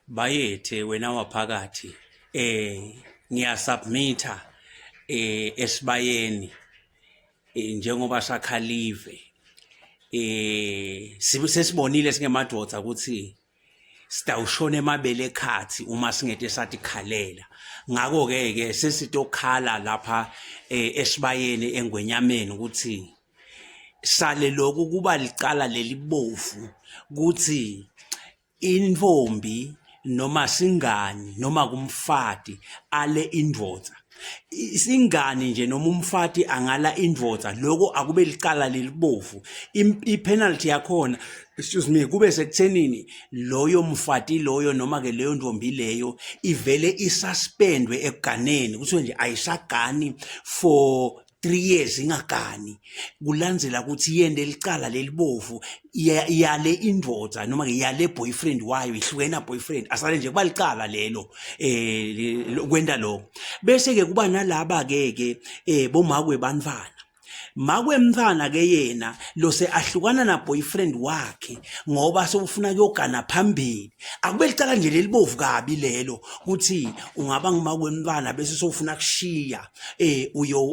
Bayethe wena waphakathi ngiyasubmitha esibayeni njengoba sakhalive sesibonile singemadoda ukuthi sitawushona emabele ekhathi uma singete sathi khalela ngako ke sesitokhala lapha esibayeni engwenyameni ukuthi sale lokhu kuba licala lelibovu ukuthi intombi noma singani noma kumfati ale indvodza isingani nje noma umfati angala indvodza lokho akube licala lelibovu ipenalty yakhona excuse me kube sekuthenini loyo mfati loyo noma ke leyo ntombi leyo ivele isuspendwe eganeni kuthiwe nje ayisagani for 3 years ingagani kulandzela ukuthi yende licala lelibovu yale indvodza noma ke yale boyfriend wayo ihlukena boyfriend asale nje kuba licala lelo kwenda lo bese ke kuba nalaba ke bomakwe banvana makwe mfana ke yena lo se ahlukana na boyfriend wakhe ngoba sewufuna kuyogana phambili akube licala nje lelibovu kabi lelo ukuthi ungaba ngumakwe mfana bese sewufuna kushiya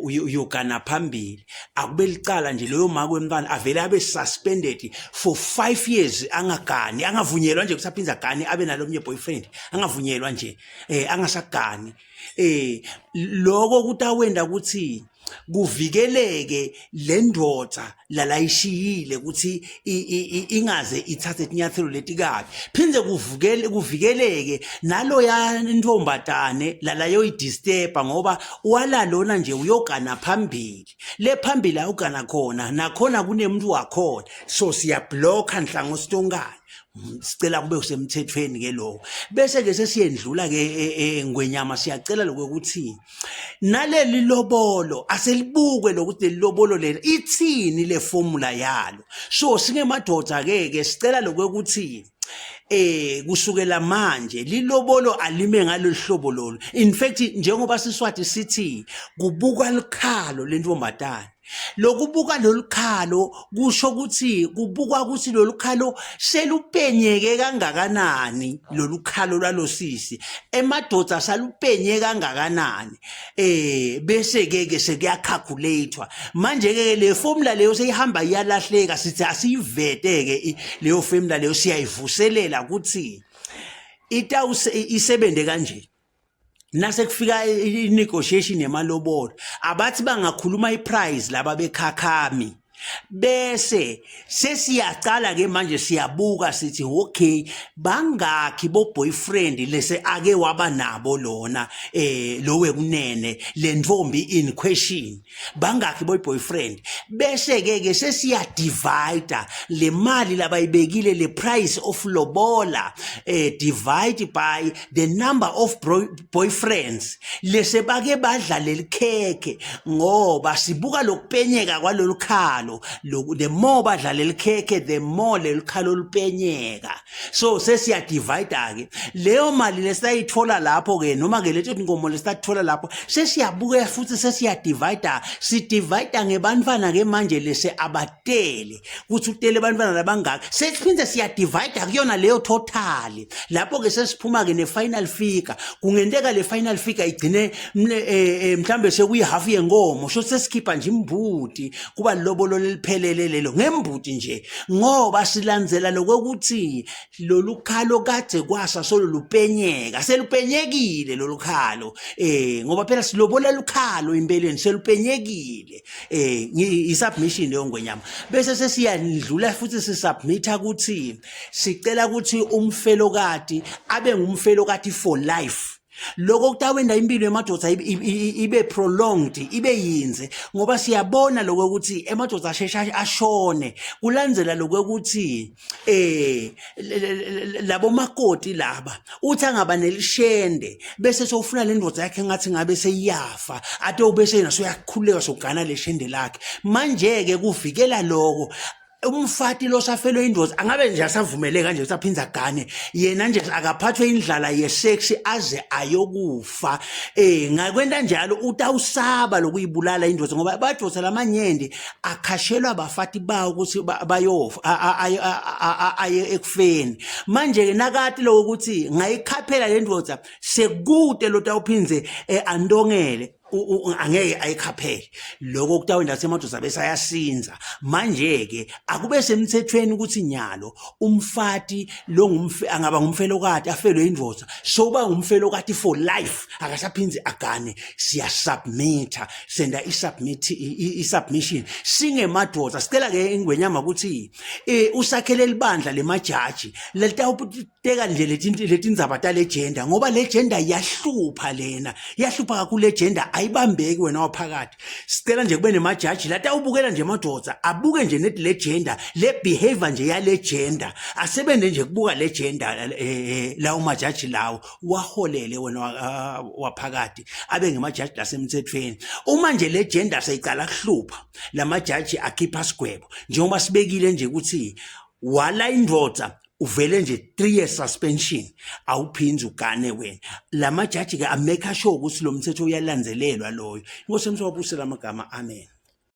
uyogana phambili akube licala nje leyo makwe mfana avele abe suspended for 5 years angagani angavunyelwa nje kusaphinza gani abe nalomnye boyfriend angavunyelwa nje angasagani lokho kutawenda ukuthi kuvikeleke lendvodza lalayishiyile ukuthi ingaze ithathe inyathelo letikabi phinde kuvikeleke nalo ya ntombatane lalayo idisturba ngoba wala lona nje uyogana phambili le phambili ayogana khona nakhona kunemuntu wakhona so siyablocka nhlango sitongana sicela kube usemthethweni ke lo bese ke sesiyendlula ke ngwenyama siyacela lokuthi naleli lobolo aselibukwe lokuthi lelobolo leli ithini le formula yalo so singemadoda ke sicela lokuthi kusukela manje lilobolo alime ngaloluhlobo lolu in fact njengoba siswati sithi kubuka Lukhalo lentombatana lokubuka lolukhalo kusho ukuthi kubukwa ukuthi lolukhalo selupenyeke kangakanani lolukhalo lwalosisi emadoda salupenye kangakanani bese ke sekuyacalculatewa manje ke le formula leyo seyihamba iyalahleka sithi asiyivete ke leyo formula leyo siyayivuselela ukuthi isebende kanje nase kufika i-negotiation yemalobolo abathi bangakhuluma iprice laba bekhakhami bese sesiyaqala ke manje siyabuka sithi okay bangakhi bo boyfriend lese ake waba nabo lona lo wekunene le ntfombi in question bangakhi boy boyfriend bese ke sesiya divide le mali labayibekile le price of lobola divide by the number of boyfriends lese bake badla lelikhekhe ngoba sibuka lokupenyeka kwalolu khalo the more badlala likhekhe the more lelikhalo lipenyeka so sesiya divide ke leyo mali lesayithola lapho ke noma ke lethi inkomo lesathola lapho sesiyabuka futhi sesiya divide si divide ngebantwana ke manje lese abatele ukuthi utele abantwana labangaka sesiphinde siya divide kuyona leyo total lapho ke sesiphuma ke ne final figure kungendeka le final figure igcine mhlambe sekuyi half yenkomo so sesikhipha nje imbuti kuba lobolo liphelele lelo ngembuti nje ngoba silandzela lokuthi lolukhalo kade kwasa solo lupenyeka selupenyekile lolukhalo ngoba phela silobola lukhalo impeleni selupenyekile isubmission leyo ngwenyama bese sesiyandlula futhi sisubmita ukuthi sicela ukuthi umfelokati abe ngumfelokati for life lokho kutawenda impilo emadoda ibe prolonged ibe yinze ngoba siyabona lokho ukuthi emadoda ashesha ashone kulandzela lokho ukuthi labo makoti laba uthi angaba nelishende bese sofuna le ndvodza yakhe ngathi ngabe seyiyafa ate ubese yena soyakhuleka sogana leshende lakhe manje ke kuvikela lokho umfati lo safelwe indoda angabe nje asavumeleka nje usaphinza gane yena nje akaphathwe indlala yesex aze ayokufa ngakwenda njalo utawusaba lokuyibulala indoda ngoba badosa lamanyende akhashelwa abafati bawo ukuthi bayofa aye ekufeni manje ke nakati lo ukuthi ngayikhaphela le ndoda sekude lo tawuphinze andongele angeke ayikhaphele lokho kutawenda semadoda besayasinza manje ke akube semthethweni ukuthi nyalo umfati lo angaba ngumfelokati afelwe indoda soba ngumfelokati for life akasaphinzi agane siya submita senda i-submission singemadoda sicela ke ingwenyama ukuthi usakhele libandla lemajaji letawuteka nje letindzaba tale gender ngoba le gender yahlupha lena yahlupha kakhulu le gender ayibambeki wena waphakathi sicela nje kube nemajaji lata ubukela nje madoda abuke nje net le gender le behavior nje ya le gender asebenze nje kubuka le gender lawo majaji lawo waholele wena waphakathi abe ngemajaji lasemthethweni uma nje le gender sayicala kuhlupha lamajaji akhipha sigwebo njengoba sibekile nje ukuthi wala indoda uvele nje 3 years suspension awuphinzi ugane wena lamajaji ke amake sure ukuthi lo mthetho uyalandzelelwa loyo inkosi emswabusela amagama amen.